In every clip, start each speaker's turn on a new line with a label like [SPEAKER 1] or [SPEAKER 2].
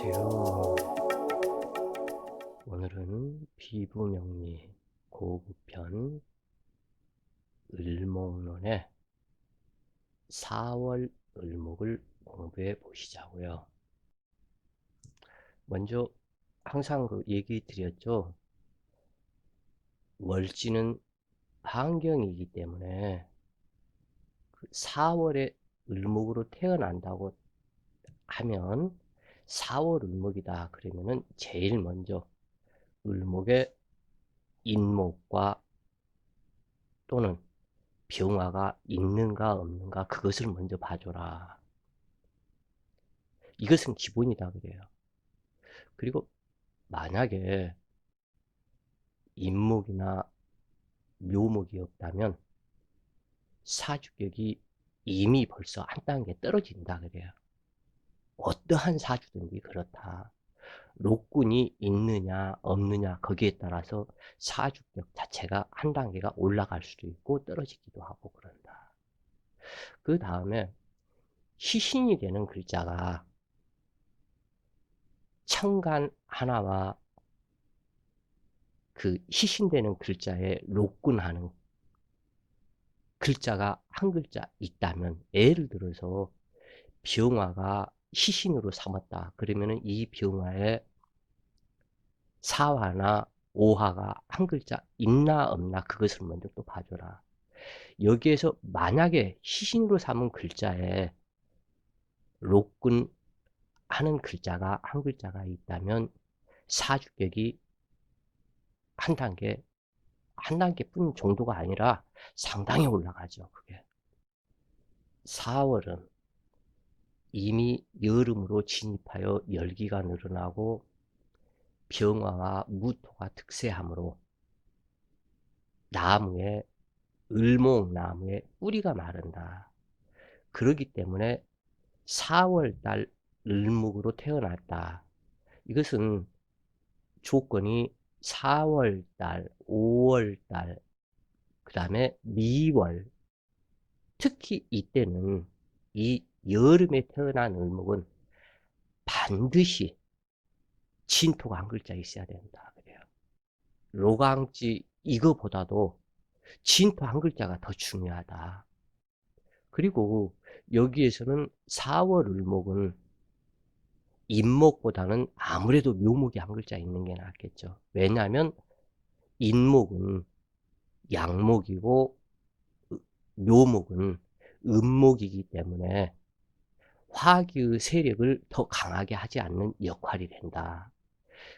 [SPEAKER 1] 안녕하세요. 오늘은 피부명리 고급편 을목론의 4월 을목을 공부해 보시자고요. 먼저 항상 그 얘기 드렸죠. 월지는 환경이기 때문에 그 4월에 을목으로 태어난다고 하면 4월 을목이다 그러면은 제일 먼저 을목의 인목과 또는 병화가 있는가 없는가 그것을 먼저 봐줘라. 이것은 기본이다 그래요. 그리고 만약에 인목이나 묘목이 없다면 사주격이 이미 벌써 한 단계 떨어진다 그래요. 어떠한 사주든지 그렇다.禄군이 있느냐 없느냐 거기에 따라서 사주격 자체가 한 단계가 올라갈 수도 있고 떨어지기도 하고 그런다. 그 다음에 희신이 되는 글자가 천간 하나와 그 희신되는 글자에 록군하는 글자가 한 글자 있다면, 예를 들어서 병화가 희신으로 삼았다 그러면은 이 병화에 사화나 오화가 한 글자 있나 없나 그것을 먼저 또 봐줘라. 여기에서 만약에 희신으로 삼은 글자에 록군 하는 글자가 한 글자가 있다면 사주격이 한 단계 한 단계뿐 정도가 아니라 상당히 올라가죠. 그게 4월은 이미 여름으로 진입하여 열기가 늘어나고 병화와 무토가 득세하므로 나무에 을목나무에 뿌리가 마른다. 그렇기 때문에 4월달 을목으로 태어났다. 이것은 조건이 4월달, 5월달, 그 다음에 미월, 특히 이때는 이 여름에 태어난 을목은 반드시 진토가 한 글자 있어야 된다 그래요. 로강지 이거보다도 진토 한 글자가 더 중요하다. 그리고 여기에서는 4월 을목은 인목보다는 아무래도 묘목이 한 글자 있는 게 낫겠죠. 왜냐하면 인목은 양목이고 묘목은 음목이기 때문에 화기의 세력을 더 강하게 하지 않는 역할이 된다.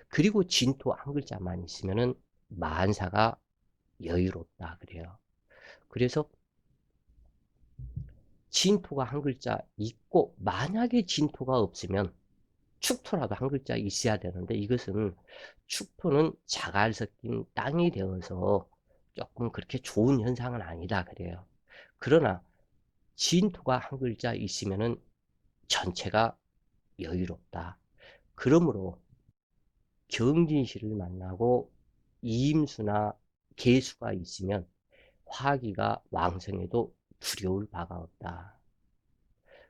[SPEAKER 1] 그리고 진토 한 글자만 있으면은 만사가 여유롭다 그래요. 그래서 진토가 한 글자 있고, 만약에 진토가 없으면 축토라도 한 글자 있어야 되는데, 이것은 축토는 자갈 섞인 땅이 되어서 조금 그렇게 좋은 현상은 아니다 그래요. 그러나 진토가 한 글자 있으면은 전체가 여유롭다. 그러므로 경진씨를 만나고 이임수나 계수가 있으면 화기가 왕성해도 두려울 바가 없다.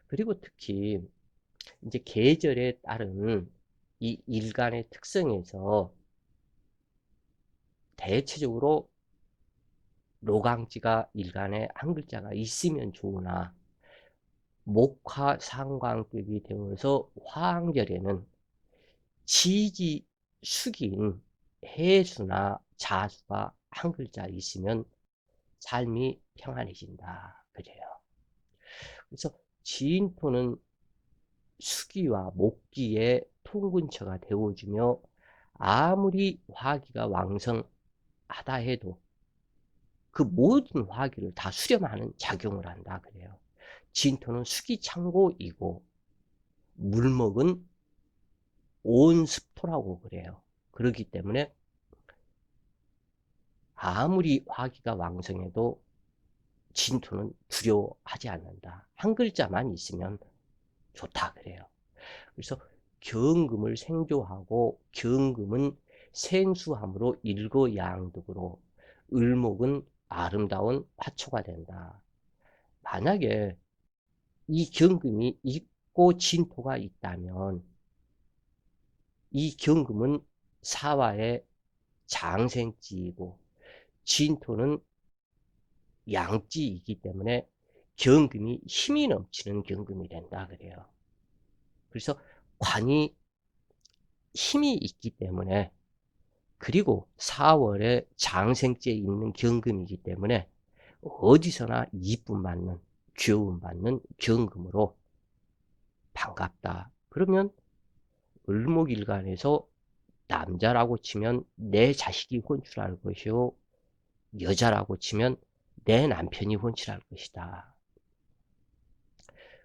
[SPEAKER 1] 그리고 특히 이제 계절에 따른 이 일간의 특성에서 대체적으로 로강지가 일간에 한 글자가 있으면 좋으나, 목화 상관격이 되어서 화왕절에는 지지 숙인 해수나 자수가 한 글자 있으면 삶이 평안해진다 그래요. 그래서 지인토는 수기와 목기의 통근처가 되어주며 아무리 화기가 왕성하다 해도 그 모든 화기를 다 수렴하는 작용을 한다 그래요. 진토는 수기창고이고 물목은 온습토라고 그래요. 그렇기 때문에 아무리 화기가 왕성해도 진토는 두려워하지 않는다. 한 글자만 있으면 좋다 그래요. 그래서 경금을 생조하고 경금은 생수함으로 일거양득으로 을목은 아름다운 화초가 된다. 만약에 이 경금이 있고 진토가 있다면 이 경금은 사화의 장생지이고 진토는 양지이기 때문에 경금이 힘이 넘치는 경금이 된다 그래요. 그래서 관이 힘이 있기 때문에, 그리고 4월에 장생지에 있는 경금이기 때문에 어디서나 이쁨 받는, 귀여움 받는 경금으로 반갑다. 그러면 을목일간에서 남자라고 치면 내 자식이 혼출할 것이요, 여자라고 치면 내 남편이 혼칠할 것이다.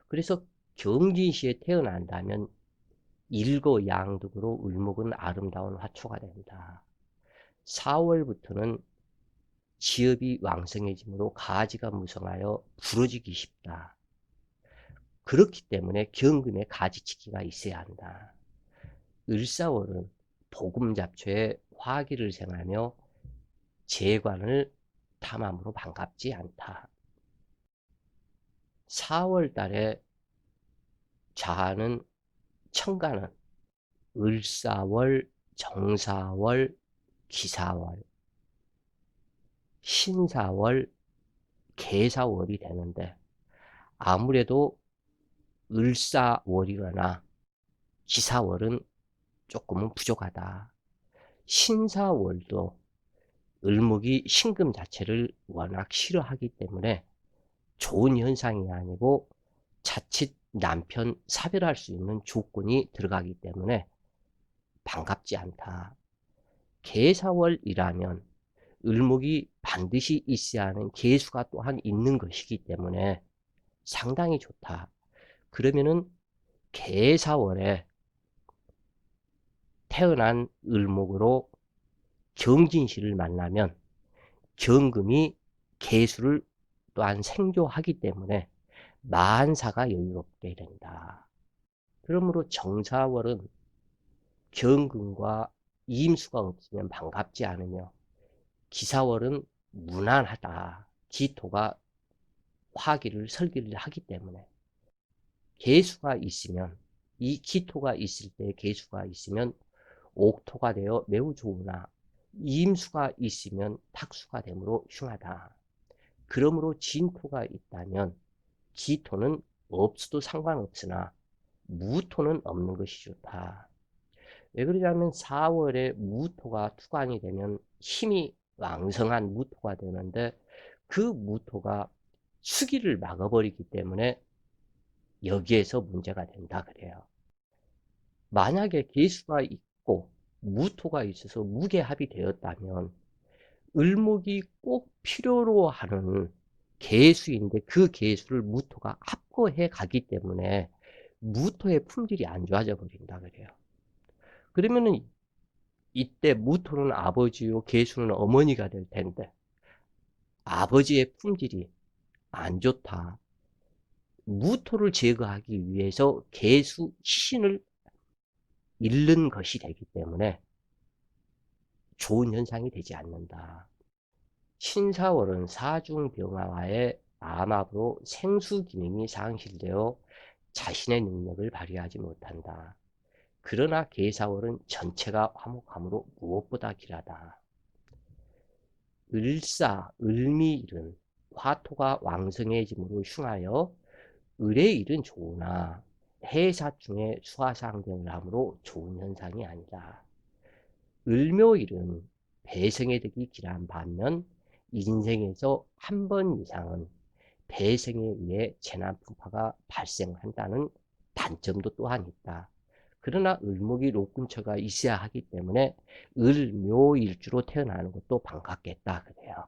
[SPEAKER 1] 그래서 경진시에 태어난다면 일거양득으로 을목은 아름다운 화초가 된다. 4월부터는 지업이 왕성해지므로 가지가 무성하여 부러지기 쉽다. 그렇기 때문에 경금에 가지치기가 있어야 한다. 을사월은 복음잡초에 화기를 생하며 재관을 탐함으로 반갑지 않다. 4월 달에 자하는 천간은 을사월, 정사월, 기사월, 신사월, 계사월이 되는데, 아무래도 을사월이거나 기사월은 조금은 부족하다. 신사월도 을목이 신금 자체를 워낙 싫어하기 때문에 좋은 현상이 아니고 자칫 남편 사별할 수 있는 조건이 들어가기 때문에 반갑지 않다. 계사월이라면 을목이 반드시 있어야 하는 계수가 또한 있는 것이기 때문에 상당히 좋다. 그러면은 계사월에 태어난 을목으로 경진시를 만나면 경금이 계수를 또한 생조하기 때문에 만사가 여유롭게 된다. 그러므로 정사월은 경금과 임수가 없으면 반갑지 않으며, 기사월은 무난하다. 기토가 화기를 설기를 하기 때문에, 계수가 있으면, 이 기토가 있을 때 계수가 있으면 옥토가 되어 매우 좋으나 임수가 있으면 탁수가 되므로 흉하다. 그러므로 진토가 있다면 기토는 없어도 상관없으나 무토는 없는 것이 좋다. 왜 그러냐면 4월에 무토가 투관이 되면 힘이 왕성한 무토가 되는데, 그 무토가 수기를 막아버리기 때문에 여기에서 문제가 된다 그래요. 만약에 계수가 있고 무토가 있어서 무계합이 되었다면 을목이 꼭 필요로 하는 계수인데, 그 계수를 무토가 합거해 가기 때문에 무토의 품질이 안 좋아져 버린다 그래요. 그러면은 이때 무토는 아버지요, 계수는 어머니가 될 텐데 아버지의 품질이 안 좋다. 무토를 제거하기 위해서 계수 신을 잃는 것이 되기 때문에 좋은 현상이 되지 않는다. 신사월은 사중병화와의 암압으로 생수 기능이 상실되어 자신의 능력을 발휘하지 못한다. 그러나 계사월은 전체가 화목함으로 무엇보다 길하다. 을사, 을미일은 화토가 왕성해짐으로 흉하여 을의 일은 좋으나 해사중에 수화상경을 하므로 좋은 현상이 아니다. 을묘일은 배생의 덕이 길한 반면 인생에서 한 번 이상은 배생에 의해 재난풍파가 발생한다는 단점도 또한 있다. 그러나 을목이 록근처가 있어야 하기 때문에 을묘일주로 태어나는 것도 반갑겠다 그래요.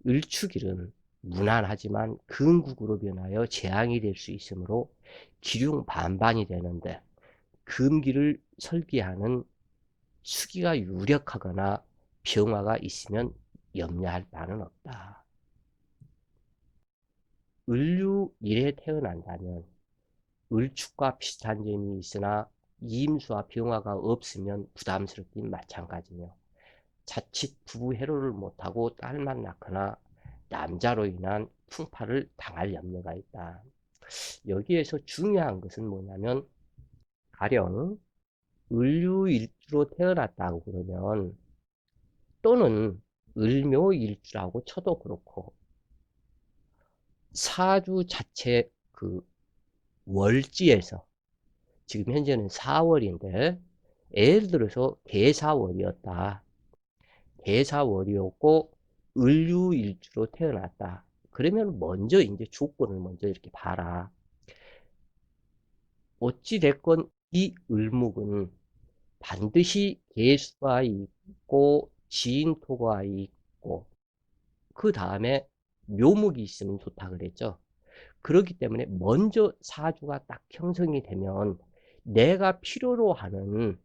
[SPEAKER 1] 을축일은 무난하지만 근국으로 변하여 재앙이 될 수 있으므로 기륭 반반이 되는데, 금기를 설계하는 수기가 유력하거나 병화가 있으면 염려할 바는 없다. 을류일에 태어난다면 을축과 비슷한 점이 있으나 이임수와 병화가 없으면 부담스럽긴 마찬가지며, 자칫 부부 해로를 못하고 딸만 낳거나 남자로 인한 풍파를 당할 염려가 있다. 여기에서 중요한 것은 뭐냐면, 가령 을류일주로 태어났다고 그러면, 또는 을묘일주라고 쳐도 그렇고, 사주 자체 그 월지에서, 지금 현재는 4월인데, 예를 들어서 개사월이었다. 개사월이었고 을류일주로 태어났다. 그러면 먼저 이제 조건을 먼저 이렇게 봐라. 어찌됐건 이 을목은 반드시 개수가 있고 지인토가 있고 그 다음에 묘목이 있으면 좋다 그랬죠. 그렇기 때문에 먼저 사주가 딱 형성이 되면 내가 필요로 하는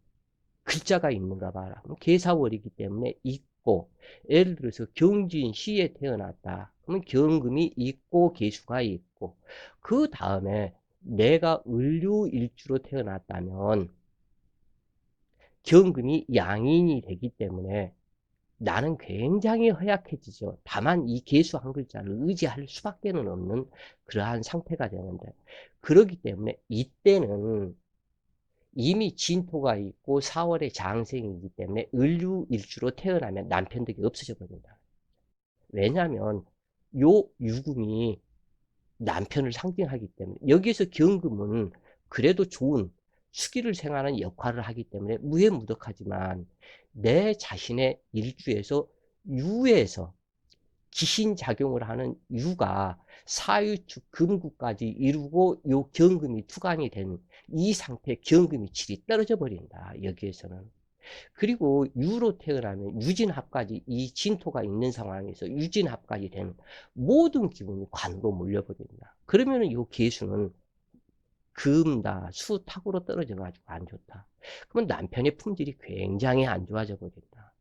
[SPEAKER 1] 글자가 있는가 봐라. 계사월이기 때문에 있고, 예를 들어서 경진시에 태어났다. 그러면 경금이 있고 계수가 있고, 그 다음에 내가 을류일주로 태어났다면 경금이 양인이 되기 때문에 나는 굉장히 허약해지죠. 다만 이 계수 한 글자를 의지할 수밖에 없는 그러한 상태가 되는데, 그렇기 때문에 이때는 이미 진토가 있고 4월에 장생이기 때문에 을류일주로 태어나면 남편 덕이 없어져 버린다. 왜냐하면 요 유금이 남편을 상징하기 때문에, 여기에서 경금은 그래도 좋은 수기를 생하는 역할을 하기 때문에 무해무득하지만 내 자신의 일주에서 유에서 기신작용을 하는 유가 사유축 금구까지 이루고 요 경금이 투간이 된 이 상태 경금이 질이 떨어져 버린다. 여기에서는. 그리고 유로 태어나면 유진합까지 이 진토가 있는 상황에서 유진합까지 된 모든 기운이 관으로 몰려버린다. 그러면은 요 계수는 금다, 수, 탁으로 떨어져 가지고 안 좋다. 그러면 남편의 품질이 굉장히 안 좋아져 버린다.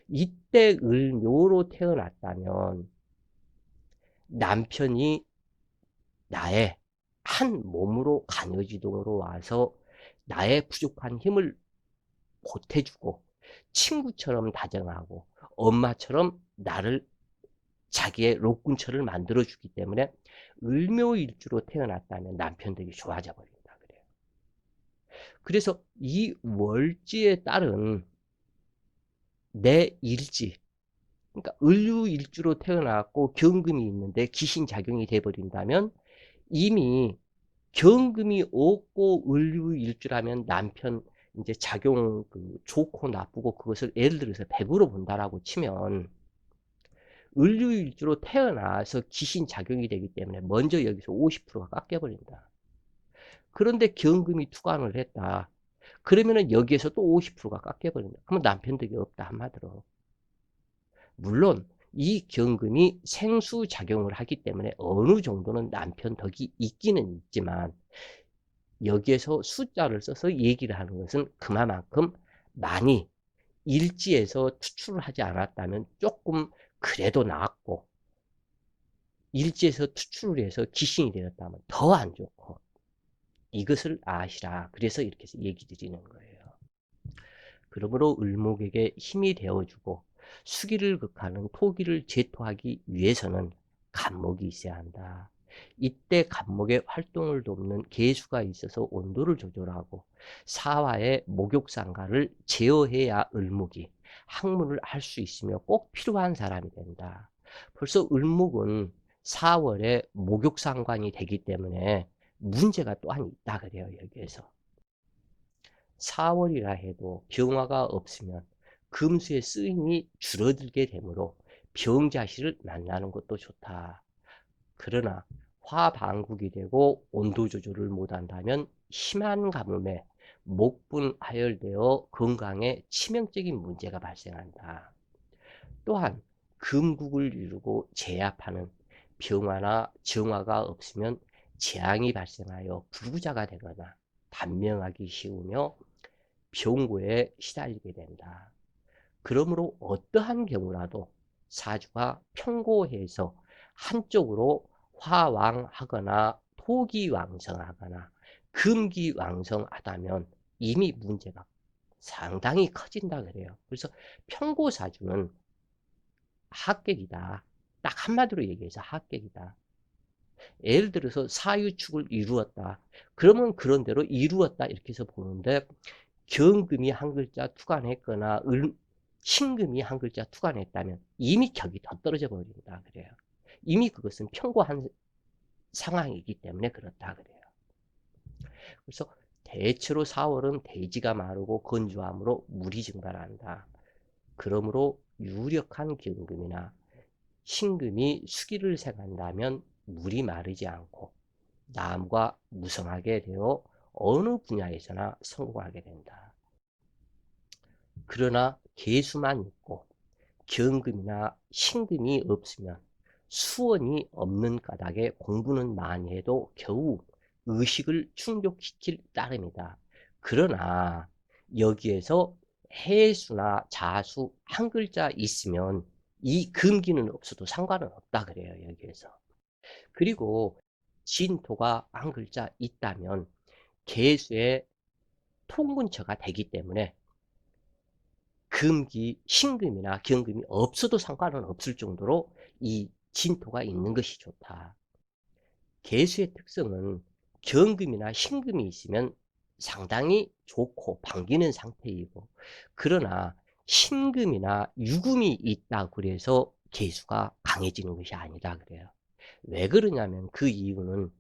[SPEAKER 1] 이때 을묘로 태어났다면 남편이 나의 한 몸으로 간여지동으로 와서 나의 부족한 힘을 보태주고 친구처럼 다정하고 엄마처럼 나를 자기의 록군처를 만들어주기 때문에 을묘일주로 태어났다면 남편 덕이 좋아져 버린다 그래요. 그래서 이 월지에 따른 내 일지, 그러니까 을류일주로 태어났고 경금이 있는데 기신작용이 돼버린다면 이미 경금이 없고 을류일주라면 남편 이제 작용 좋고 나쁘고 그것을 예를 들어서 100으로 본다라고 치면 을류일주로 태어나서 기신작용이 되기 때문에 먼저 여기서 50%가 깎여버린다. 그런데 경금이 투관을 했다. 그러면은 여기에서 또 50%가 깎여버린다. 그러면 남편 덕이 없다 한마디로. 물론 이 경금이 생수작용을 하기 때문에 어느 정도는 남편 덕이 있기는 있지만 여기에서 숫자를 써서 얘기를 하는 것은 그만큼 많이 일지에서 투출을 하지 않았다면 조금 그래도 나았고 일지에서 투출을 해서 기신이 되었다면 더 안 좋고 이것을 아시라. 그래서 이렇게 얘기 드리는 거예요. 그러므로 을목에게 힘이 되어주고 수기를 극하는 토기를 제토하기 위해서는 간목이 있어야 한다. 이때 간목의 활동을 돕는 계수가 있어서 온도를 조절하고 사화의 목욕상가를 제어해야 을목이 학문을 할 수 있으며 꼭 필요한 사람이 된다. 벌써 을목은 4월에 목욕상관이 되기 때문에 문제가 또한 있다 그래요. 여기에서 4월이라 해도 병화가 없으면 금수의 쓰임이 줄어들게 되므로 병자실을 만나는 것도 좋다. 그러나 화방국이 되고 온도 조절을 못한다면 심한 가뭄에 목분 하열되어 건강에 치명적인 문제가 발생한다. 또한 금국을 이루고 제압하는 병화나 정화가 없으면 재앙이 발생하여 불구자가 되거나 단명하기 쉬우며 병고에 시달리게 된다. 그러므로 어떠한 경우라도 사주가 편고해서 한쪽으로 화왕하거나 토기왕성하거나 금기왕성하다면 이미 문제가 상당히 커진다 그래요. 그래서 편고사주는 합격이다. 딱 한마디로 얘기해서 합격이다. 예를 들어서 사유축을 이루었다. 그러면 그런 대로 이루었다 이렇게 해서 보는데 경금이 한 글자 투간했거나 신금이 한 글자 투간했다면 이미 격이 더 떨어져 버린다 그래요. 이미 그것은 평고한 상황이기 때문에 그렇다 그래요. 그래서 대체로 4월은 대지가 마르고 건조함으로 물이 증발한다. 그러므로 유력한 경금이나 신금이 수기를 생한다면 물이 마르지 않고 남과 무성하게 되어 어느 분야에서나 성공하게 된다. 그러나 계수만 있고 경금이나 신금이 없으면 수원이 없는 까닭에 공부는 많이 해도 겨우 의식을 충족시킬 따름이다. 그러나 여기에서 해수나 자수 한 글자 있으면 이 금기는 없어도 상관은 없다 그래요. 여기에서. 그리고 진토가 한 글자 있다면 계수의 통근처가 되기 때문에 금기, 신금이나 경금이 없어도 상관은 없을 정도로 이 진토가 있는 것이 좋다. 계수의 특성은 경금이나 신금이 있으면 상당히 좋고 반기는 상태이고, 그러나 신금이나 유금이 있다고 그래서 계수가 강해지는 것이 아니다 그래요. 왜 그러냐면 그 이유는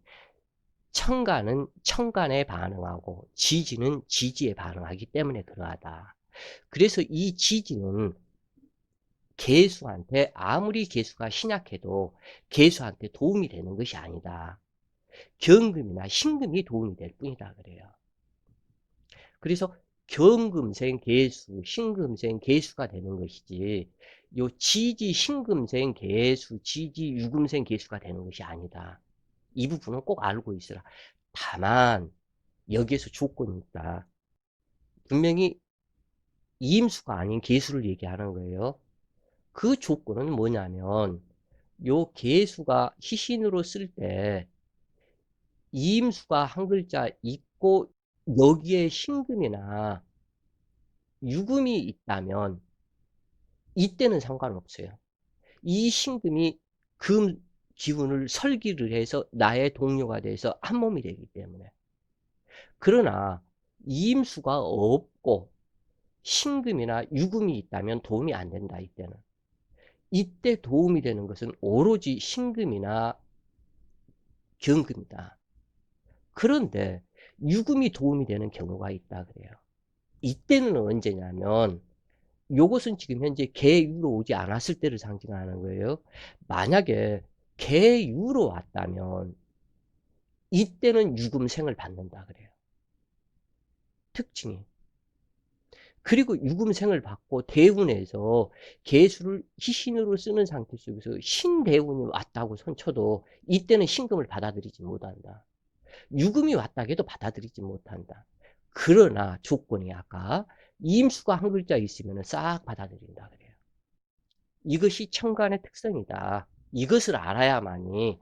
[SPEAKER 1] 천간은 천간에 반응하고 지지는 지지에 반응하기 때문에 그러하다. 그래서 이 지지는 개수한테 아무리 개수가 신약해도 개수한테 도움이 되는 것이 아니다. 경금이나 신금이 도움이 될 뿐이다 그래요. 그래서 경금생 개수, 신금생 개수가 되는 것이지 요 지지 신금생 개수, 지지 유금생 개수가 되는 것이 아니다. 이 부분은 꼭 알고 있으라. 다만 여기에서 조건이 있다. 분명히 이임수가 아닌 개수를 얘기하는 거예요. 그 조건은 뭐냐면 요 개수가 희신으로 쓸 때 이임수가 한 글자 있고 여기에 신금이나 유금이 있다면 이때는 상관없어요. 이 신금이 금 기운을 설기를 해서 나의 동료가 돼서 한 몸이 되기 때문에. 그러나 이임수가 없고 신금이나 유금이 있다면 도움이 안 된다. 이때는. 이때 도움이 되는 것은 오로지 신금이나 경금이다. 그런데 유금이 도움이 되는 경우가 있다 그래요. 이때는 언제냐면 요것은 지금 현재 개유로 오지 않았을 때를 상징하는 거예요. 만약에 개유로 왔다면 이때는 유금생을 받는다 그래요. 특징이. 그리고 유금생을 받고 대운에서 개수를 희신으로 쓰는 상태 속에서 신대운이 왔다고 손쳐도 이때는 신금을 받아들이지 못한다. 유금이 왔다 해도 받아들이지 못한다. 그러나 조건이 아까 임수가 한 글자 있으면 싹 받아들인다 그래요. 이것이 천간의 특성이다. 이것을 알아야만이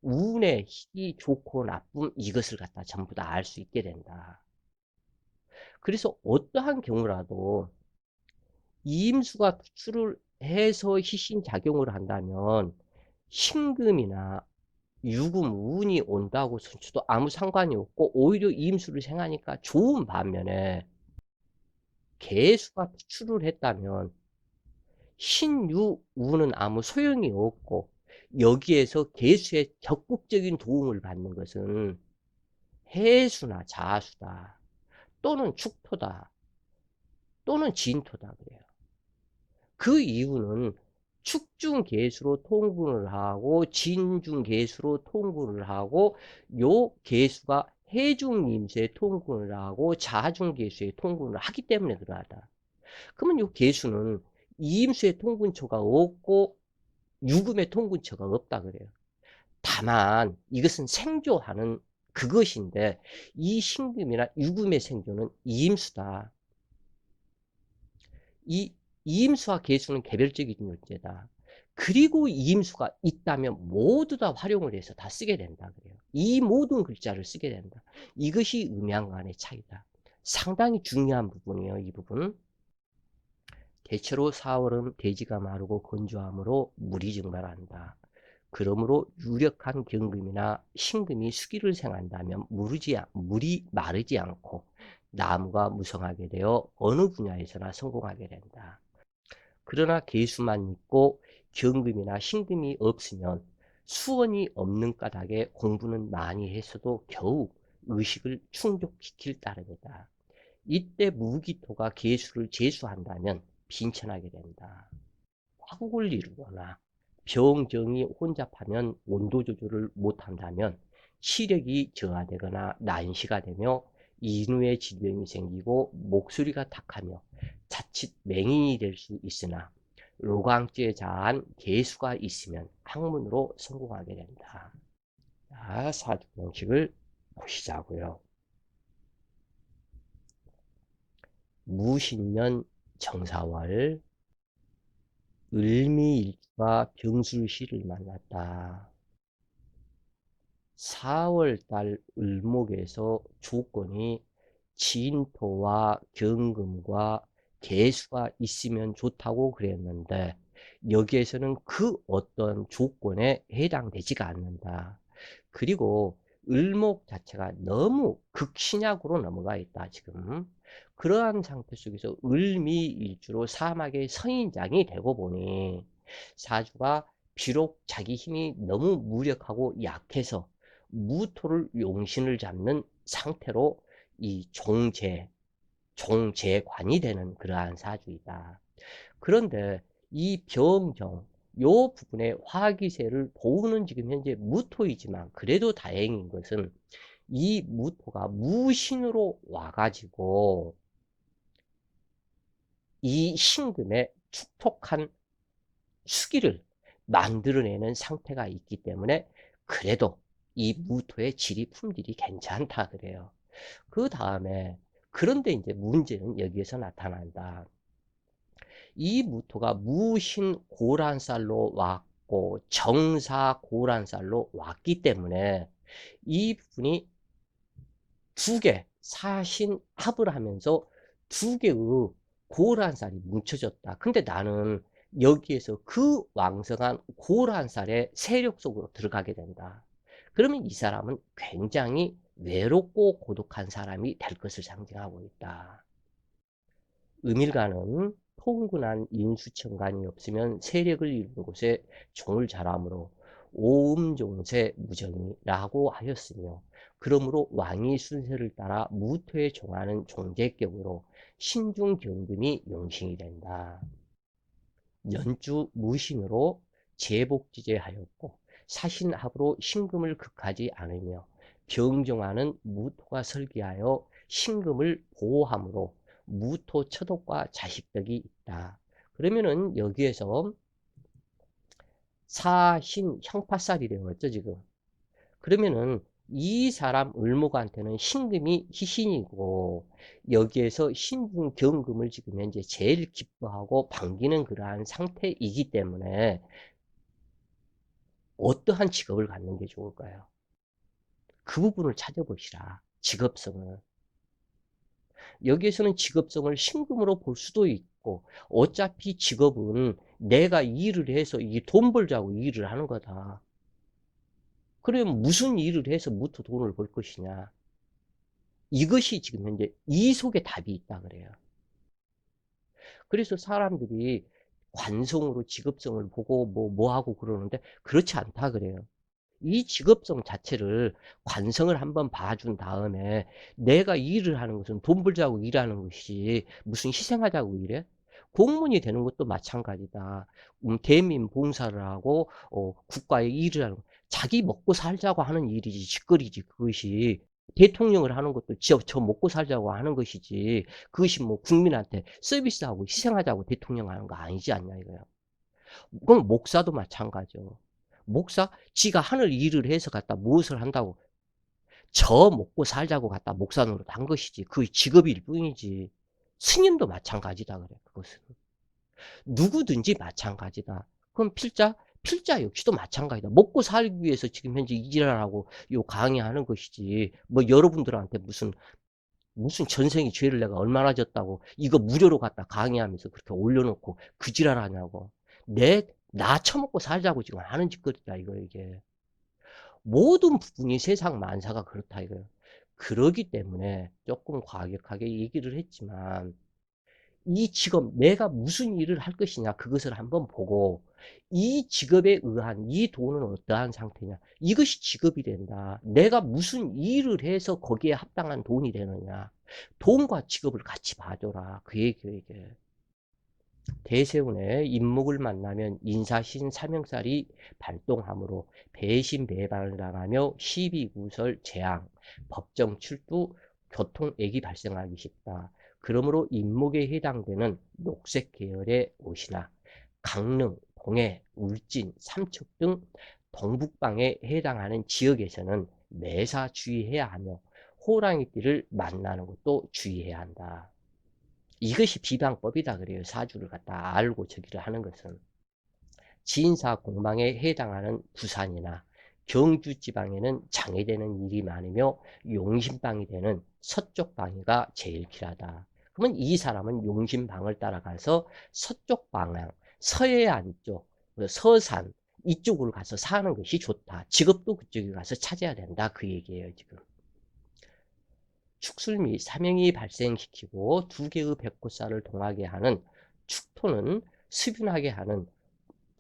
[SPEAKER 1] 운의 희이 좋고 나쁨 이것을 갖다 전부 다 알 수 있게 된다. 그래서 어떠한 경우라도 이임수가 투출을 해서 희신작용을 한다면 신금이나 유금, 운이 온다고 쳐도 아무 상관이 없고 오히려 이임수를 생하니까 좋은 반면에 개수가 투출을 했다면 신유, 운은 아무 소용이 없고 여기에서 개수의 적극적인 도움을 받는 것은 해수나 자수다 또는 축토다 또는 진토다 그래요. 그 이유는 축중개수로 통분을 하고 진중개수로 통분을 하고 요 개수가 해중임수에 통분을 하고 자중개수에 통분을 하기 때문에 그러하다. 그러면 요 개수는 이임수의 통분초가 없고 유금의 통분초가 없다 그래요. 다만 이것은 생조하는 그것인데 이 신금이나 유금의 생조는 이임수다. 이 이임수와 개수는 개별적인 존재다. 그리고 이임수가 있다면 모두 다 활용을 해서 다 쓰게 된다 그래요. 이 모든 글자를 쓰게 된다. 이것이 음양간의 차이다. 상당히 중요한 부분이에요. 이 부분. 대체로 4월은 대지가 마르고 건조함으로 물이 증발한다. 그러므로 유력한 경금이나 신금이 수기를 생한다면 물이 마르지 않고 나무가 무성하게 되어 어느 분야에서나 성공하게 된다. 그러나 개수만 있고 경금이나 신금이 없으면 수원이 없는 까닭에 공부는 많이 했어도 겨우 의식을 충족시킬 따름이다. 이때 무기토가 개수를 제수한다면 빈천하게 된다. 화국을 이루거나 병정이 혼잡하면 온도 조절을 못한다면 시력이 저하되거나 난시가 되며 인후의 질병이 생기고 목소리가 탁하며 자칫 맹인이 될 수 있으나 로강죄에 자한 개수가 있으면 학문으로 성공하게 된다. 자, 사주명식을 보시자고요. 무신년 정사월 을미일주가 병술시를 만났다. 4월달 을목에서 조건이 진토와 경금과 개수가 있으면 좋다고 그랬는데 여기에서는 그 어떤 조건에 해당되지가 않는다. 그리고 을목 자체가 너무 극신약으로 넘어가 있다 지금. 그러한 상태 속에서 을미일주로 사막의 선인장이 되고 보니 사주가 비록 자기 힘이 너무 무력하고 약해서 무토를 용신을 잡는 상태로 이 종재관이 되는 그러한 사주이다. 그런데 이 병정 요 부분에 화기세를 보우는 지금 현재 무토이지만 그래도 다행인 것은 이 무토가 무신으로 와가지고 이 신금에 축톡한 수기를 만들어내는 상태가 있기 때문에 그래도 이 무토의 질이 품질이 괜찮다 그래요. 그 다음에 그런데 이제 문제는 여기에서 나타난다. 이 무토가 무신 고란살로 왔고 정사 고란살로 왔기 때문에 이 부분이 두 개 사신합을 하면서 두 개의 고란살이 뭉쳐졌다. 근데 나는 여기에서 그 왕성한 고란살의 세력 속으로 들어가게 된다. 그러면 이 사람은 굉장히 외롭고 고독한 사람이 될 것을 상징하고 있다. 음일간은 통근한 인수천간이 없으면 세력을 이루는 곳에 종을 잘하므로 오음종세 무정이라고 하였으며 그러므로 왕이 순서를 따라 무토에 종하는 종제격으로 신중경금이 용신이 된다. 연주 무신으로 제복지제하였고 사신합으로 신금을 극하지 않으며 병정하는 무토가 설계하여 신금을 보호하므로 무토 처독과 자식덕이 있다. 그러면은 여기에서 사신 형파살이 되었죠 지금. 그러면은 이 사람 을목한테는 신금이 희신이고 여기에서 신중경금을 지금 현재 제일 기뻐하고 반기는 그러한 상태이기 때문에 어떠한 직업을 갖는 게 좋을까요? 그 부분을 찾아보시라. 직업성을. 여기에서는 직업성을 신금으로 볼 수도 있고 어차피 직업은 내가 일을 해서 이게 돈 벌자고 일을 하는 거다. 그러면 무슨 일을 해서 무토 돈을 벌 것이냐. 이것이 지금 현재 이 속에 답이 있다 그래요. 그래서 사람들이 관성으로 직업성을 보고 뭐 하고 그러는데 그렇지 않다 그래요. 이 직업성 자체를 관성을 한번 봐준 다음에 내가 일을 하는 것은 돈 벌자고 일하는 것이지 무슨 희생하자고 일해? 공무원이 되는 것도 마찬가지다. 대민 봉사를 하고 국가에 일을 하는 거. 자기 먹고 살자고 하는 일이지 짓거리지 그것이 대통령을 하는 것도 저 먹고 살자고 하는 것이지 그것이 뭐 국민한테 서비스하고 희생하자고 대통령 하는 거 아니지 않냐 이거야. 그럼 목사도 마찬가지죠. 목사 지가 하늘 일을 해서 갖다 무엇을 한다고 저 먹고 살자고 갖다 목사 노릇 한 것이지 그 직업일 뿐이지. 스님도 마찬가지다 그래 그것은. 누구든지 마찬가지다. 그럼 필자 역시도 마찬가지다. 먹고 살기 위해서 지금 현재 일하라고 요 강의하는 것이지 뭐 여러분들한테 무슨 전생에 죄를 내가 얼마나 졌다고 이거 무료로 갖다 강의하면서 그렇게 올려놓고 그 지랄하냐고. 나 처먹고 살자고 지금 하는 짓거리다 이거 이게. 모든 부분이 세상 만사가 그렇다 이거예요. 그러기 때문에 조금 과격하게 얘기를 했지만 이 직업, 내가 무슨 일을 할 것이냐 그것을 한번 보고 이 직업에 의한 이 돈은 어떠한 상태냐, 이것이 직업이 된다. 내가 무슨 일을 해서 거기에 합당한 돈이 되느냐, 돈과 직업을 같이 봐줘라, 그 얘기예요 이게. 대세운의 인목을 만나면 인사신 사명살이 발동하므로 배신 배반을 당하며 시비구설 재앙, 법정 출두, 교통액이 발생하기 쉽다. 그러므로 인목에 해당되는 녹색 계열의 옷이나 강릉, 동해, 울진, 삼척 등 동북방에 해당하는 지역에서는 매사 주의해야 하며 호랑이띠를 만나는 것도 주의해야 한다. 이것이 비방법이다 그래요. 사주를 갖다 알고 저기를 하는 것은. 지인사 공방에 해당하는 부산이나 경주 지방에는 장애되는 일이 많으며 용신방이 되는 서쪽 방위가 제일 길하다. 그러면 이 사람은 용신방을 따라가서 서쪽 방향, 서해안 쪽, 서산 이쪽으로 가서 사는 것이 좋다. 직업도 그쪽에 가서 찾아야 된다. 그 얘기예요, 지금. 축술 및 사명이 발생시키고 두 개의 백호살을 동하게 하는 축토는 수빈하게 하는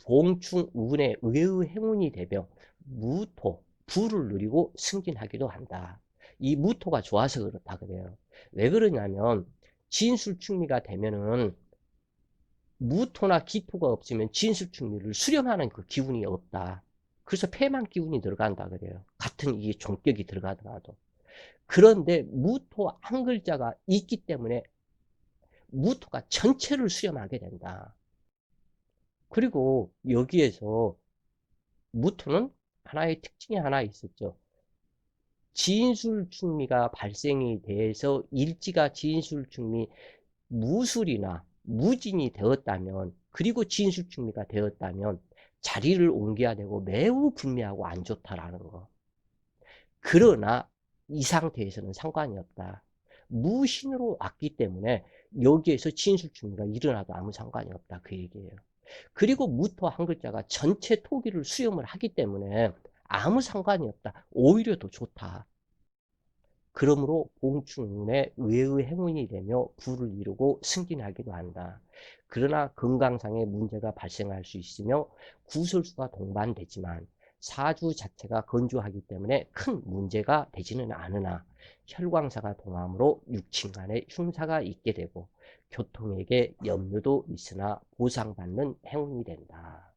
[SPEAKER 1] 봉충운의 의의 행운이 되며 무토, 부를 누리고 승진하기도 한다. 이 무토가 좋아서 그렇다 그래요. 왜 그러냐면 진술충미가 되면은 무토나 기토가 없으면 진술충미를 수렴하는 그 기운이 없다. 그래서 폐만 기운이 들어간다 그래요. 같은 이게 종격이 들어가더라도. 그런데 무토 한 글자가 있기 때문에 무토가 전체를 수렴하게 된다. 그리고 여기에서 무토는 하나의 특징이 하나 있었죠. 진술충미가 발생이 돼서 일지가 진술충미 무술이나 무진이 되었다면, 그리고 진술충미가 되었다면 자리를 옮겨야 되고 매우 불리하고 안 좋다라는 거. 그러나 이 상태에서는 상관이 없다. 무신으로 왔기 때문에 여기에서 진술충미가 일어나도 아무 상관이 없다. 그 얘기예요. 그리고 무토 한 글자가 전체 토기를 수염을 하기 때문에 아무 상관이 없다. 오히려 더 좋다. 그러므로 봉충운의 의외의 행운이 되며 부를 이루고 승진하기도 한다. 그러나 건강상의 문제가 발생할 수 있으며 구설수가 동반되지만 사주 자체가 건조하기 때문에 큰 문제가 되지는 않으나 혈광사가 동함으로 육친 간에 흉사가 있게 되고 교통에게 염려도 있으나 보상받는 행운이 된다.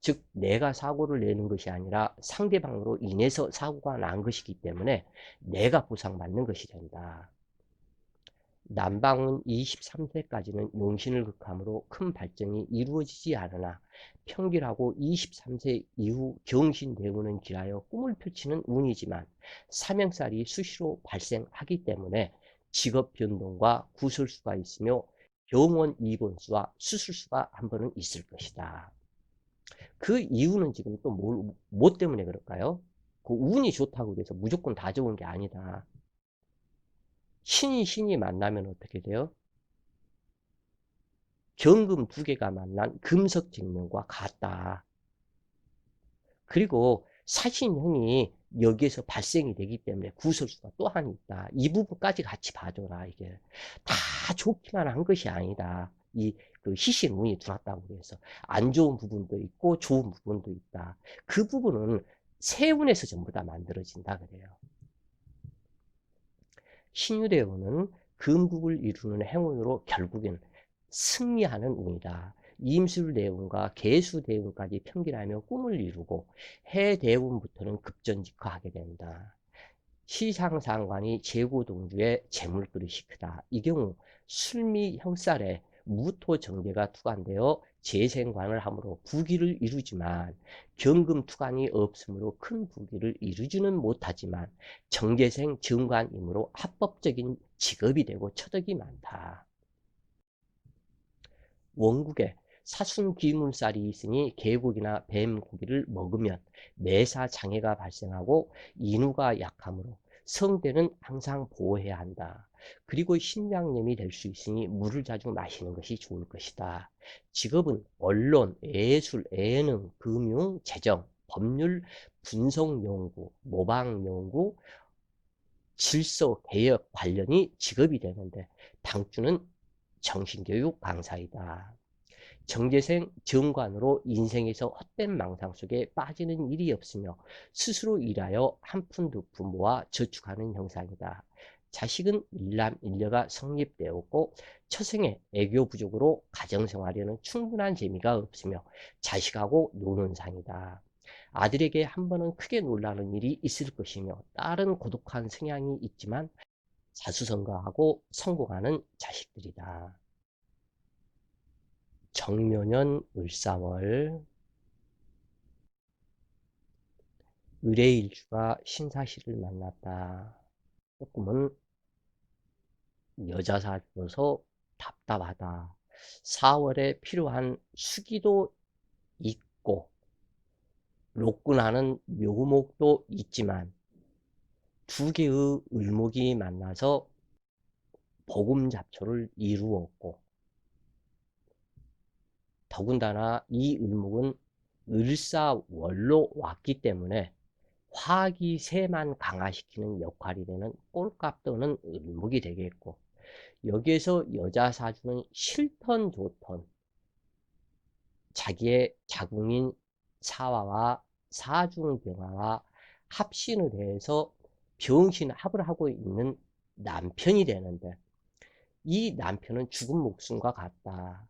[SPEAKER 1] 즉 내가 사고를 내는 것이 아니라 상대방으로 인해서 사고가 난 것이기 때문에 내가 보상받는 것이 된다. 남방은 23세까지는 용신을 극함으로 큰 발전이 이루어지지 않으나 평길하고 23세 이후 경신대운은 길하여 꿈을 펼치는 운이지만 사명살이 수시로 발생하기 때문에 직업 변동과 구설수가 있으며 병원 입원수와 수술수가 한 번은 있을 것이다. 그 이유는 지금 또 뭐 때문에 그럴까요? 그 운이 좋다고 해서 무조건 다 좋은 게 아니다. 신이 만나면 어떻게 돼요? 경금 두 개가 만난 금석직명과 같다. 그리고 사신형이 여기에서 발생이 되기 때문에 구설수가 또 한 있다. 이 부분까지 같이 봐줘라. 이게 다 좋기만 한 것이 아니다. 그 희신운이 들어왔다고 해서 안 좋은 부분도 있고 좋은 부분도 있다. 그 부분은 세운에서 전부 다 만들어진다 그래요. 신유대운은 금국을 이루는 행운으로 결국엔 승리하는 운이다. 임술대운과 개수대운까지 평균하며 꿈을 이루고 해대운부터는 급전직하하게 된다. 시상상관이 재고동주의 재물그릇이 크다. 이 경우 술미 형살에 무토정제가 투관되어 재생관을 함으로 부귀를 이루지만 경금 투관이 없으므로 큰 부귀를 이루지는 못하지만 정제생 정관이므로 합법적인 직업이 되고 처덕이 많다. 원국에 사순기문살이 있으니 개고기나 뱀고기를 먹으면 매사 장애가 발생하고 인후가 약하므로 성대는 항상 보호해야 한다. 그리고 신장염이 될 수 있으니 물을 자주 마시는 것이 좋을 것이다. 직업은 언론, 예술, 예능, 금융, 재정, 법률, 분석연구, 모방연구, 질서 개혁 관련이 직업이 되는데 당주는 정신교육 강사이다. 정재생 정관으로 인생에서 헛된 망상 속에 빠지는 일이 없으며 스스로 일하여 한 푼 두 푼 모아 저축하는 형상이다. 자식은 일남일녀가 성립되었고 처생의 애교 부족으로 가정생활에는 충분한 재미가 없으며 자식하고 노는 상이다. 아들에게 한 번은 크게 놀라는 일이 있을 것이며 딸은 고독한 성향이 있지만 자수성가하고 성공하는 자식들이다. 정묘년 을사월 의뢰일주가 신사시를 만났다. 조금은 여자사주로서 답답하다. 4월에 필요한 수기도 있고 록군하는 묘목도 있지만 두 개의 을목이 만나서 복음잡초를 이루었고 더군다나 이 을목은 을사월로 왔기 때문에 화기세만 강화시키는 역할이 되는 꼴값 또는 을목이 되겠고 여기에서 여자사주는 싫던 좋던 자기의 자궁인 사화와 사중병화와 합신을 해서 병신합을 하고 있는 남편이 되는데 이 남편은 죽은 목숨과 같다.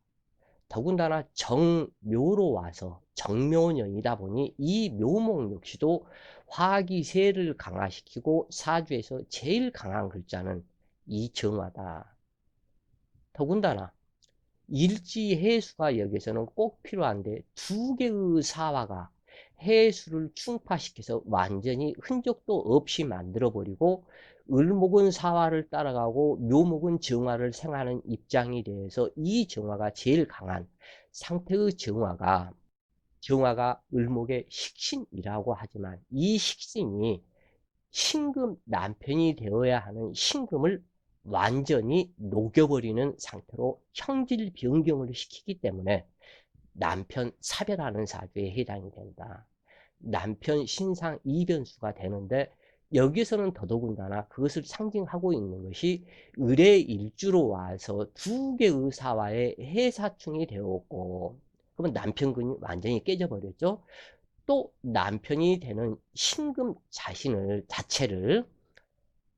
[SPEAKER 1] 더군다나 정묘로 와서 정묘년이다 보니 이 묘목 역시도 화기세를 강화시키고 사주에서 제일 강한 글자는 이 정화다. 더군다나 일지해수가 여기서는 꼭 필요한데 두 개의 사화가 해수를 충파시켜서 완전히 흔적도 없이 만들어버리고 을목은 사화를 따라가고 묘목은 정화를 생하는 입장이 돼서 이 정화가 제일 강한 상태의 정화가 을목의 식신이라고 하지만 이 식신이 신금 남편이 되어야 하는 신금을 완전히 녹여버리는 상태로 형질 변경을 시키기 때문에 남편 사별하는 사주에 해당이 된다. 남편 신상 이변수가 되는데 여기서는 더더군다나 그것을 상징하고 있는 것이 을의 일주로 와서 두 개의 사화의 해사충이 되었고 그러면 남편근이 완전히 깨져버렸죠. 또 남편이 되는 신금 자체를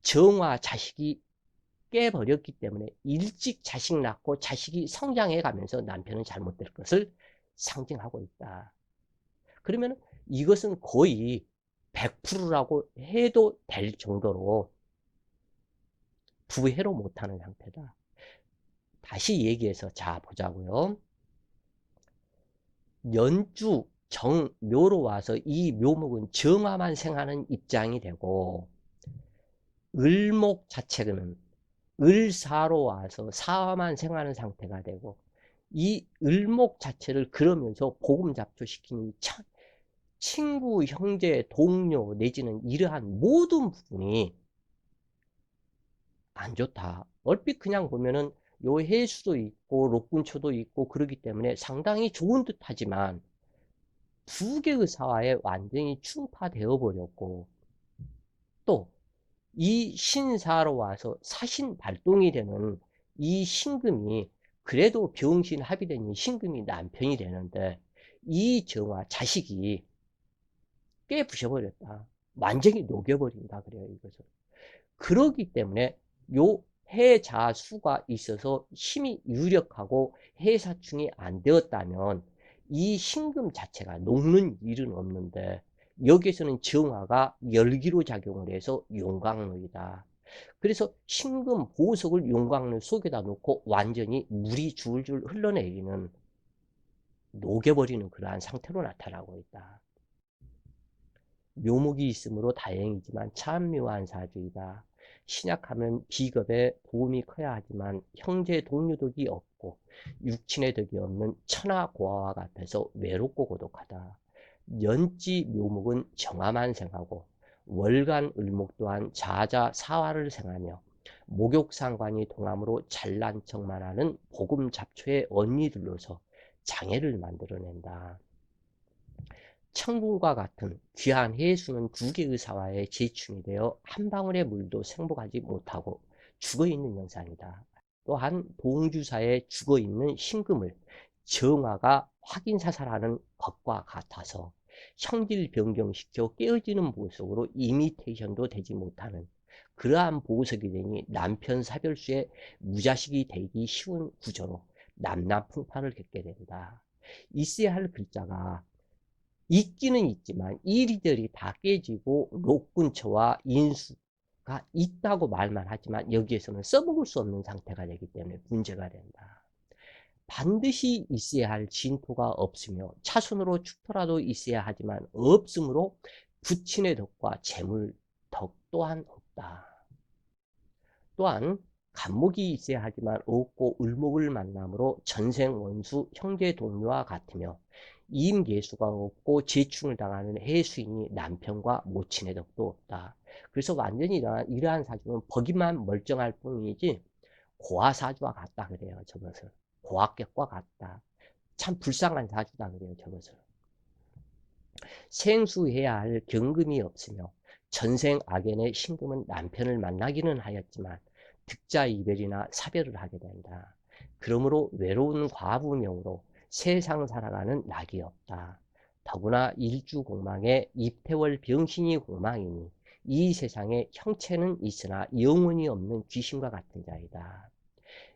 [SPEAKER 1] 정화 자식이 깨버렸기 때문에 일찍 자식 낳고 자식이 성장해 가면서 남편은 잘못될 것을 상징하고 있다. 그러면 이것은 거의 100%라고 해도 될 정도로 부해로 못하는 상태다. 다시 얘기해서 자 보자고요. 연주 정묘로 와서 이 묘목은 정화만 생하는 입장이 되고 을목 자체는 을사로 와서 사화만 생하는 상태가 되고 이 을목 자체를 그러면서 복음잡초시키는 친구, 형제, 동료 내지는 이러한 모든 부분이 안 좋다. 얼핏 그냥 보면은 요 해수도 있고 록군초도 있고 그러기 때문에 상당히 좋은 듯 하지만 두 개의 사화에 완전히 충파되어 버렸고 또 이 신사로 와서 사신 발동이 되는 이 신금이 그래도 병신 합의된 이 신금이 남편이 되는데 이 정화 자식이 깨부셔버렸다. 완전히 녹여버린다 그래요 이것을. 그러기 때문에 요 해자수가 있어서 힘이 유력하고 해사충이 안 되었다면 이 신금 자체가 녹는 일은 없는데 여기에서는 정화가 열기로 작용을 해서 용광로이다. 그래서 신금 보석을 용광로 속에다 놓고 완전히 물이 줄줄 흘러내리는 녹여버리는 그러한 상태로 나타나고 있다. 묘목이 있으므로 다행이지만 참 묘한 사주이다. 신약하면 비겁에 도움이 커야 하지만 형제 동료덕이 없고 육친의 덕이 없는 천하고아와 같아서 외롭고 고독하다. 연지 묘목은 정화만 생하고 월간 을목 또한 자자 사화를 생하며 목욕상관이 동함으로 잘난 척만 하는 복음 잡초의 언니들로서 장애를 만들어낸다. 천궁과 같은 귀한 해수는 두 개의 사화에 재충이 되어 한 방울의 물도 생복하지 못하고 죽어있는 영상이다. 또한 동주사에 죽어있는 신금을 정화가 확인사살하는 것과 같아서 형질 변경시켜 깨어지는 보석으로 이미테이션도 되지 못하는 그러한 보석이 되니 남편 사별수에 무자식이 되기 쉬운 구조로 남남풍파를 겪게 된다. 있어야 할 글자가 있기는 있지만 이리저리 다 깨지고 록근처와 인수가 있다고 말만 하지만 여기에서는 써먹을 수 없는 상태가 되기 때문에 문제가 된다. 반드시 있어야 할 진토가 없으며 차순으로 축토라도 있어야 하지만 없으므로 부친의 덕과 재물 덕 또한 없다. 또한 간목이 있어야 하지만 없고 을목을 만남으로 전생 원수 형제 동료와 같으며 임계수가 없고 재충을 당하는 해수인이 남편과 모친의 덕도 없다. 그래서 완전히 이러한 사주는 버기만 멀쩡할 뿐이지 고아사주와 같다 그래요. 저것을 고학격과 같다. 참 불쌍한 사주다 그래요. 저것을 생수해야 할 경금이 없으며 전생 악연의 신금은 남편을 만나기는 하였지만 득자 이별이나 사별을 하게 된다. 그러므로 외로운 과부명으로 세상 살아가는 낙이 없다. 더구나 일주공망에 입태월 병신이 공망이니 이 세상에 형체는 있으나 영혼이 없는 귀신과 같은 자이다.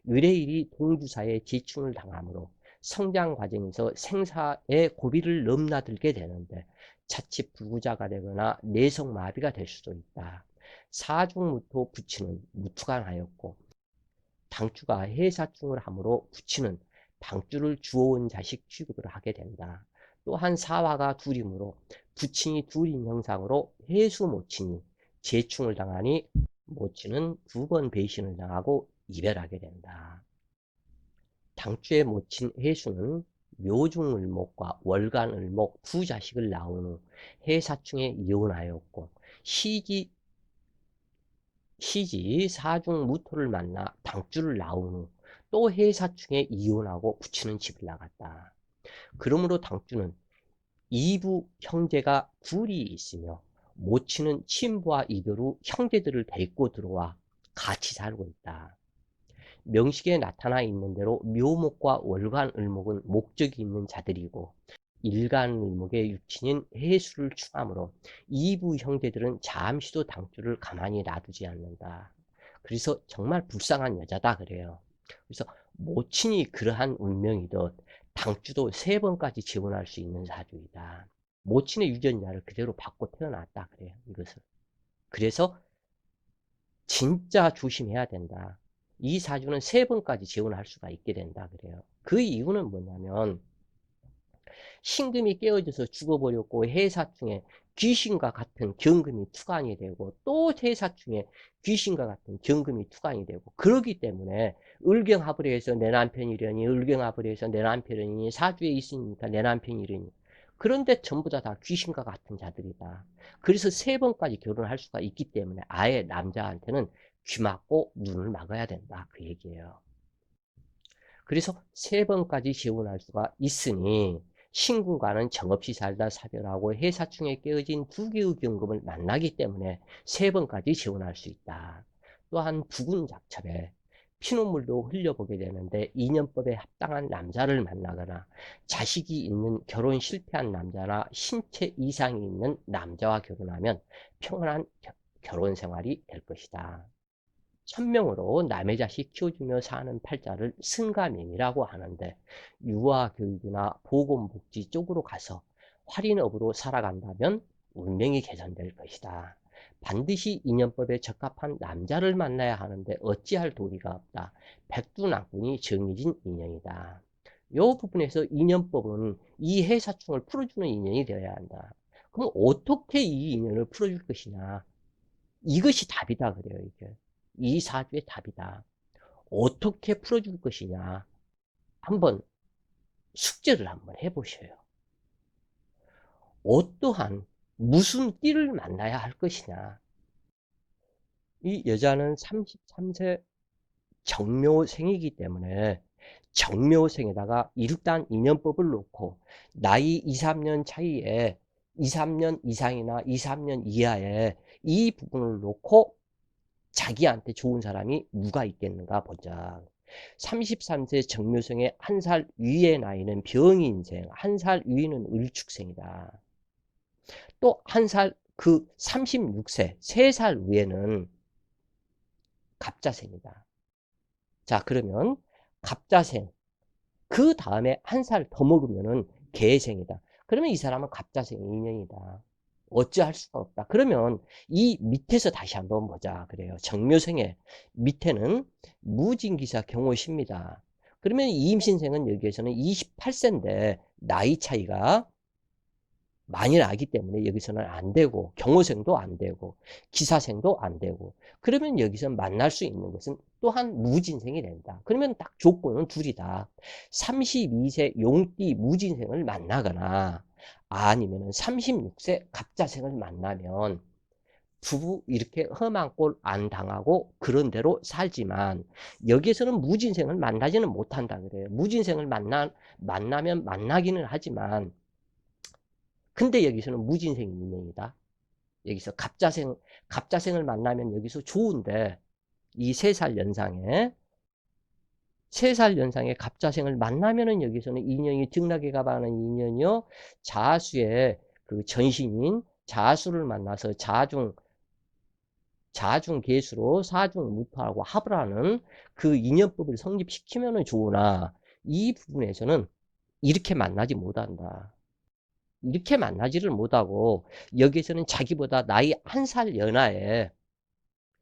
[SPEAKER 1] 의뢰일이 동주사에 지충을 당하므로 성장 과정에서 생사의 고비를 넘나들게 되는데 자칫 불구자가 되거나 내성마비가 될 수도 있다. 사중무토 부치는 무투간하였고 당주가 해사충을 하므로 부치는 당주를 주워온 자식 취급을 하게 된다. 또한 사화가 둘이므로 부친이 둘인 형상으로 해수 모친이 재충을 당하니 모친은 두 번 배신을 당하고 이별하게 된다. 당주의 모친 해수는 묘중을목과 월간을목 두 자식을 낳은 후 해사충에 이혼하였고 시지 사중무토를 만나 당주를 낳은 후 또 해사충에 이혼하고 부친은 집을 나갔다. 그러므로 당주는 이부 형제가 둘이 있으며 모친은 친부와 이별 후 형제들을 데리고 들어와 같이 살고 있다. 명식에 나타나 있는 대로 묘목과 월간을목은 목적이 있는 자들이고 일간을목의 육친인 해수를 충하므로 이부 형제들은 잠시도 당주를 가만히 놔두지 않는다. 그래서 정말 불쌍한 여자다 그래요. 그래서 모친이 그러한 운명이듯 당주도 3번까지 지원할 수 있는 사주이다. 모친의 유전자를 그대로 받고 태어났다 그래요. 이것을. 그래서 진짜 조심해야 된다. 이 사주는 3번까지 재혼할 수가 있게 된다 그래요. 그 이유는 뭐냐면 신금이 깨어져서 죽어버렸고 해사충에 귀신과 같은 경금이 투간이 되고 또 해사충에 귀신과 같은 경금이 투간이 되고 그러기 때문에 을경합을 해서 내 남편이려니 을경합을 해서 내 남편이니 사주에 있으니까 내 남편이려니 그런데 전부 다 귀신과 같은 자들이다. 그래서 3번까지 결혼할 수가 있기 때문에 아예 남자한테는 귀 막고 눈을 막아야 된다 그 얘기예요. 그래서 3번까지 재혼할 수가 있으니 신군과는 정없이 살다 사별하고 해사충에 깨어진 두 개의 경금을 만나기 때문에 3번까지 재혼할 수 있다. 또한 부군작첩에 피눈물도 흘려보게 되는데 인연법에 합당한 남자를 만나거나 자식이 있는 결혼 실패한 남자나 신체 이상이 있는 남자와 결혼하면 평안한 결혼 생활이 될 것이다. 천명으로 남의 자식 키워주며 사는 팔자를 승가명이라고 하는데 유아교육이나 보건복지 쪽으로 가서 활인업으로 살아간다면 운명이 개선될 것이다. 반드시 인연법에 적합한 남자를 만나야 하는데 어찌할 도리가 없다. 백두낭군이 정해진 인연이다. 이 부분에서 인연법은 이 해사충을 풀어주는 인연이 되어야 한다. 그럼 어떻게 이 인연을 풀어줄 것이냐. 이것이 답이다 그래요. 이게. 이 사주의 답이다. 어떻게 풀어줄 것이냐. 한번 숙제를 한번 해보셔요. 어떠한 무슨 띠를 만나야 할 것이냐. 이 여자는 33세 정묘생이기 때문에 정묘생에다가 일단 인연법을 놓고 나이 2, 3년 차이에 2, 3년 이상이나 2, 3년 이하에 이 부분을 놓고 자기한테 좋은 사람이 누가 있겠는가 보자. 33세 정묘생의 1살 위의 나이는 병인생, 1살 위는 을축생이다. 또 1살, 그 36세, 3살 위에는 갑자생이다. 자, 그러면 갑자생, 그 다음에 1살 더 먹으면은 개생이다. 그러면 이 사람은 갑자생 인연이다. 어찌할 수가 없다. 그러면 이 밑에서 다시 한번 보자. 그래요. 정묘생의 밑에는 무진기사 경호십니다. 그러면 이임신생은 여기에서는 28세인데 나이 차이가 많이 나기 때문에 여기서는 안 되고, 경호생도 안 되고, 기사생도 안 되고, 그러면 여기서 만날 수 있는 것은 또한 무진생이 된다. 그러면 딱 조건은 둘이다. 32세 용띠 무진생을 만나거나 아니면 36세 갑자생을 만나면 부부 이렇게 험한 꼴 안 당하고 그런 대로 살지만, 여기에서는 무진생을 만나지는 못한다 그래요. 무진생을 만나면 만나기는 하지만, 근데 여기서는 무진생 인연이다. 여기서 갑자생을 만나면 여기서 좋은데, 이 3살 연상에 3살 연상의 갑자생을 만나면은 여기서는 인연이 등락에 가봐는 인연이요. 자수의 그 전신인 자수를 만나서 자중계수로 사중무파하고 합을 하는 그 인연법을 성립시키면은 좋으나, 이 부분에서는 이렇게 만나지 못한다. 이렇게 만나지를 못하고 여기서는 자기보다 나이 1살 연하에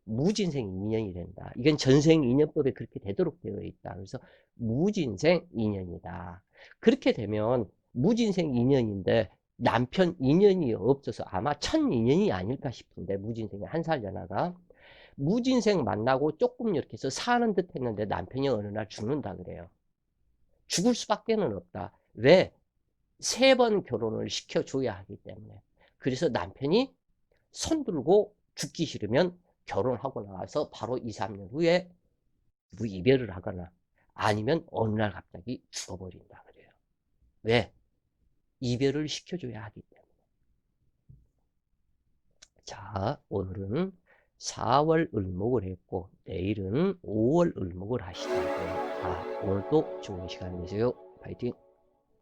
[SPEAKER 1] 무진생 인연이 된다. 이건 전생 인연법에 그렇게 되도록 되어 있다. 그래서 무진생 인연이다. 그렇게 되면 무진생 인연인데 남편 인연이 없어서 아마 첫 인연이 아닐까 싶은데, 무진생이 1살 연하가 무진생 만나고 조금 이렇게 해서 사는 듯 했는데 남편이 어느 날 죽는다 그래요. 죽을 수밖에는 없다. 왜? 3번 결혼을 시켜줘야 하기 때문에. 그래서 남편이 손들고 죽기 싫으면 결혼하고 나와서 바로 2, 3년 후에 이별을 하거나 아니면 어느 날 갑자기 죽어버린다 그래요. 왜? 이별을 시켜줘야 하기 때문에. 자, 오늘은 4월 을목을 했고 내일은 5월 을목을 하시자고요. 자, 오늘도 좋은 시간 되세요. 파이팅!